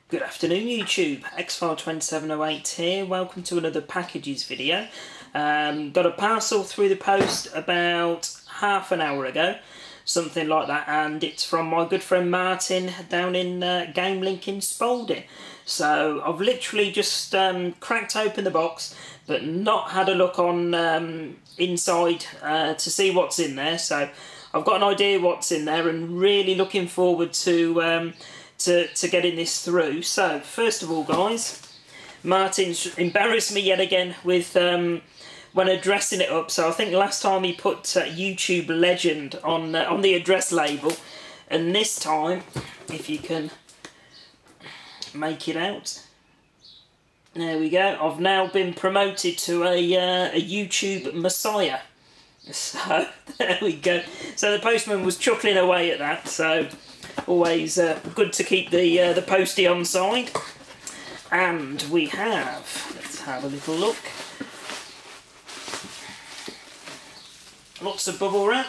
Good afternoon YouTube, Xfile2708 here, welcome to another packages video. Got a parcel through the post about half an hour ago, something like that, and it's from my good friend Martin down in Game Link in Spalding. So I've literally just cracked open the box but not had a look on inside to see what's in there, so I've got an idea what's in there and really looking forward to getting this through. So first of all guys, Martin's embarrassed me yet again with when addressing it up. So I think last time he put YouTube legend on the address label, and this time, if you can make it out, there we go, I've now been promoted to a YouTube messiah. So there we go. So the postman was chuckling away at that, so always good to keep the postie on side. And we have, let's have a little look, lots of bubble wrap.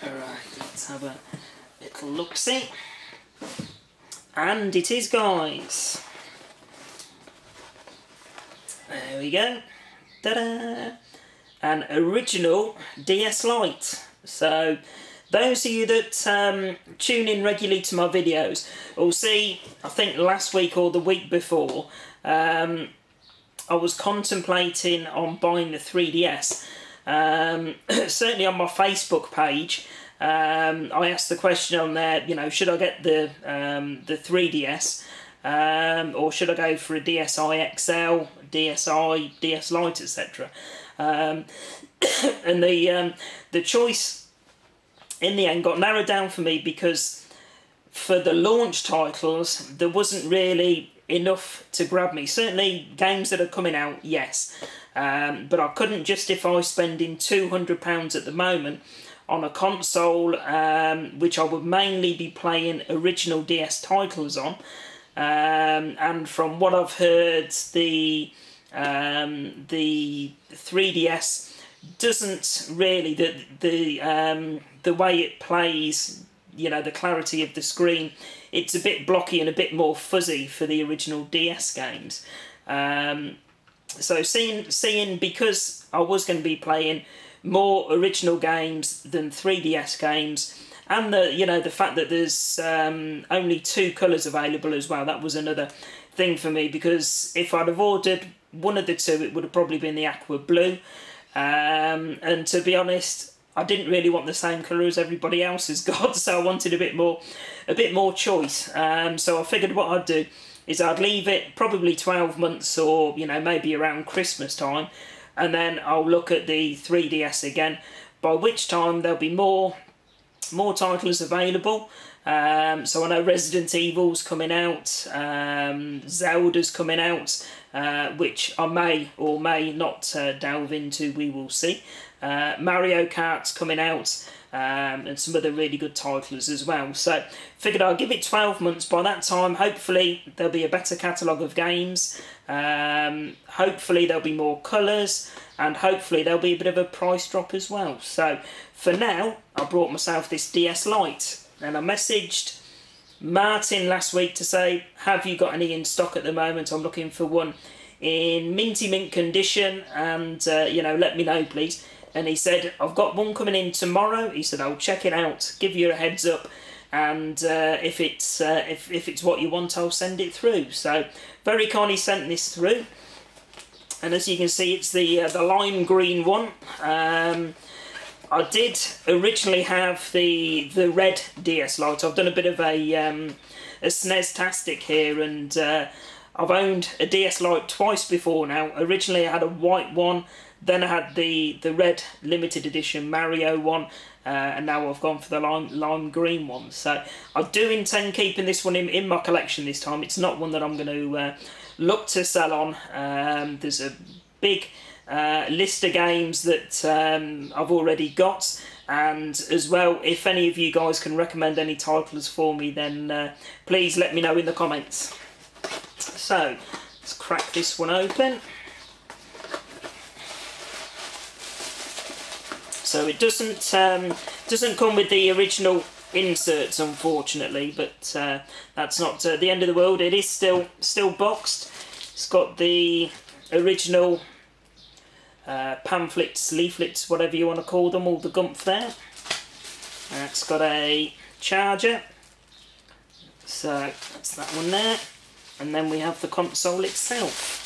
Alright, let's have a little look-see. And it is, guys. There we go. Ta-da! An original DS Lite. So those of you that tune in regularly to my videos will see, I think last week or the week before, I was contemplating on buying the 3DS. Certainly on my Facebook page, I asked the question on there, you know, should I get the 3DS or should I go for a DSi XL, DSi, DS Lite, etc. And the choice in the end got narrowed down for me because for the launch titles there wasn't really enough to grab me. Certainly games that are coming out, yes, but I couldn't justify spending £200 at the moment on a console which I would mainly be playing original DS titles on, and from what I've heard, the 3DS doesn't really, the way it plays, you know, the clarity of the screen, it's a bit blocky and a bit more fuzzy for the original DS games. So seeing because I was going to be playing more original games than 3DS games, and the fact that there's only 2 colours available as well, that was another thing for me, because if I'd have ordered one of the 2, it would have probably been the aqua blue, and to be honest, I didn't really want the same colour as everybody else has got, so I wanted a bit more choice. So I figured what I'd do is I'd leave it probably 12 months, or maybe around Christmas time, and then I'll look at the 3DS again, by which time there'll be more titles available. So I know Resident Evil's coming out, Zelda's coming out, which I may or may not delve into, we will see. Mario Kart's coming out, and some other really good titles as well. So figured I'll give it 12 months. By that time, hopefully there'll be a better catalogue of games, hopefully there'll be more colours, and hopefully there'll be a bit of a price drop as well. So for now, I brought myself this DS Lite, and I messaged Martin last week to say, have you got any in stock at the moment? I'm looking for one in minty mint condition, and let me know please. And he said, I've got one coming in tomorrow. He said, I'll check it out, give you a heads up, and if it's what you want, I'll send it through. So very kindly sent this through, and as you can see, it's the lime green one. I did originally have the red DS Lite. I've done a bit of a SNES-tastic here, and I've owned a DS Lite twice before now. Originally I had a white one, then I had the red limited edition Mario one, and now I've gone for the lime green one. So I do intend keeping this one in my collection this time. It's not one that I'm going to look to sell on. There's a big list of games that I've already got, and as well, if any of you guys can recommend any titles for me, then please let me know in the comments. So let's crack this one open. So it doesn't come with the original inserts, unfortunately, but that's not the end of the world. It is still boxed. It's got the original pamphlets, leaflets, whatever you want to call them, all the gumph there. It's got a charger, so that's that one there, and then we have the console itself.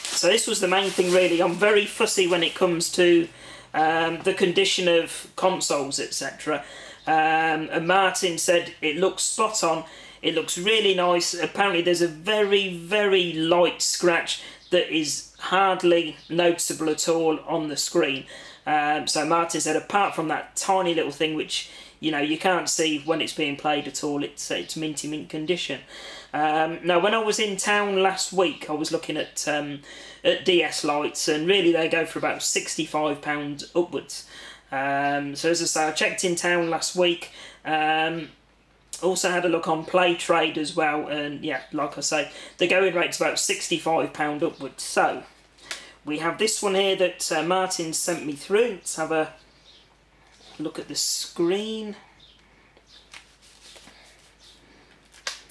So this was the main thing really. I'm very fussy when it comes to the condition of consoles, etc. And Martin said it looks spot on, it looks really nice. Apparently there's a very light scratch that is hardly noticeable at all on the screen. So Martin said apart from that tiny little thing which you can't see when it's being played at all, it's minty mint condition. Now when I was in town last week I was looking at DS lights, and really they go for about £65 upwards. So as I say, I checked in town last week, also had a look on Play Trade as well, and yeah, like I say, the going rate's about £65 upwards. So we have this one here that Martin sent me through. Let's have a look at the screen.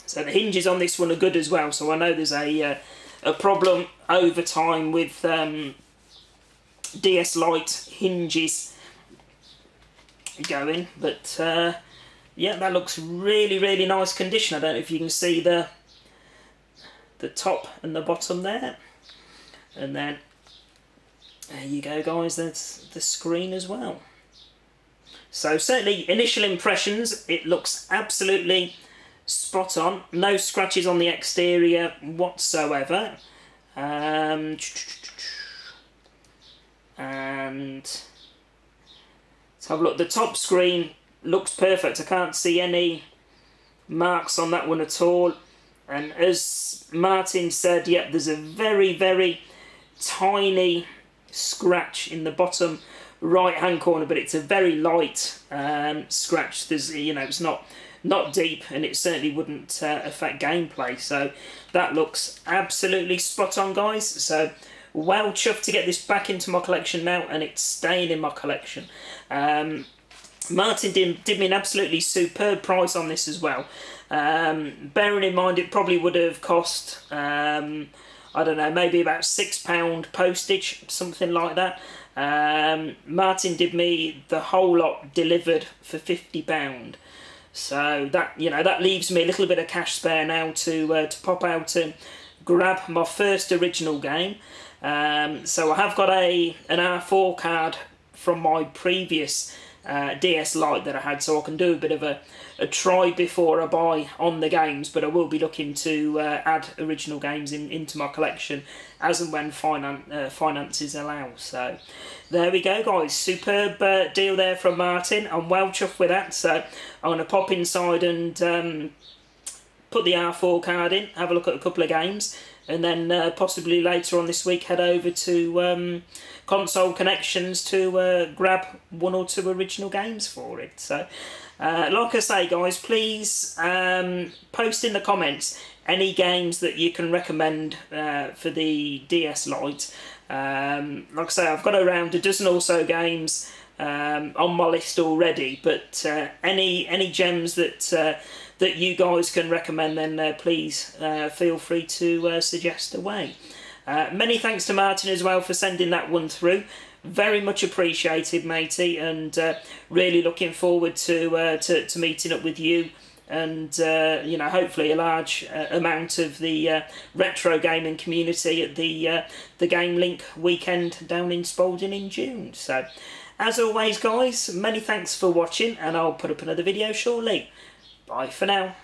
So the hinges on this one are good as well, so I know there's a problem over time with DS Lite hinges going, but yeah, that looks really nice condition. I don't know if you can see the top and the bottom there, and then there you go guys, that's the screen as well. So certainly initial impressions, it looks absolutely spot on. No scratches on the exterior whatsoever. And let's have a look. The top screen looks perfect. I can't see any marks on that one at all. And as Martin said, yeah, there's a very tiny scratch in the bottom right hand corner, but it's a very light scratch. There's it's not deep, and it certainly wouldn't affect gameplay. So that looks absolutely spot on guys. So well chuffed to get this back into my collection now, and it's staying in my collection. Martin did me an absolutely superb price on this as well. Bearing in mind it probably would have cost I don't know, maybe about £6 postage, something like that. Martin did me the whole lot delivered for £50. So that that leaves me a little bit of cash spare now to pop out and grab my first original game. So I have got an R4 card from my previous DS Lite that I had, so I can do a bit of a try before I buy on the games, but I will be looking to add original games into my collection as and when finances allow. So there we go guys, superb deal there from Martin. I'm well chuffed with that, so I'm going to pop inside and put the R4 card in, have a look at a couple of games, and then possibly later on this week head over to Console Connections to grab one or two original games for it. So like I say guys, please post in the comments any games that you can recommend for the DS Lite. Like I say, I've got around a dozen or so games on my list already, but any gems that you guys can recommend, then please feel free to suggest away. Many thanks to Martin as well for sending that one through. Very much appreciated, matey, and really looking forward to meeting up with you and hopefully a large amount of the retro gaming community at the Game Link weekend down in Spalding in June. So as always guys, many thanks for watching, and I'll put up another video shortly. Bye for now.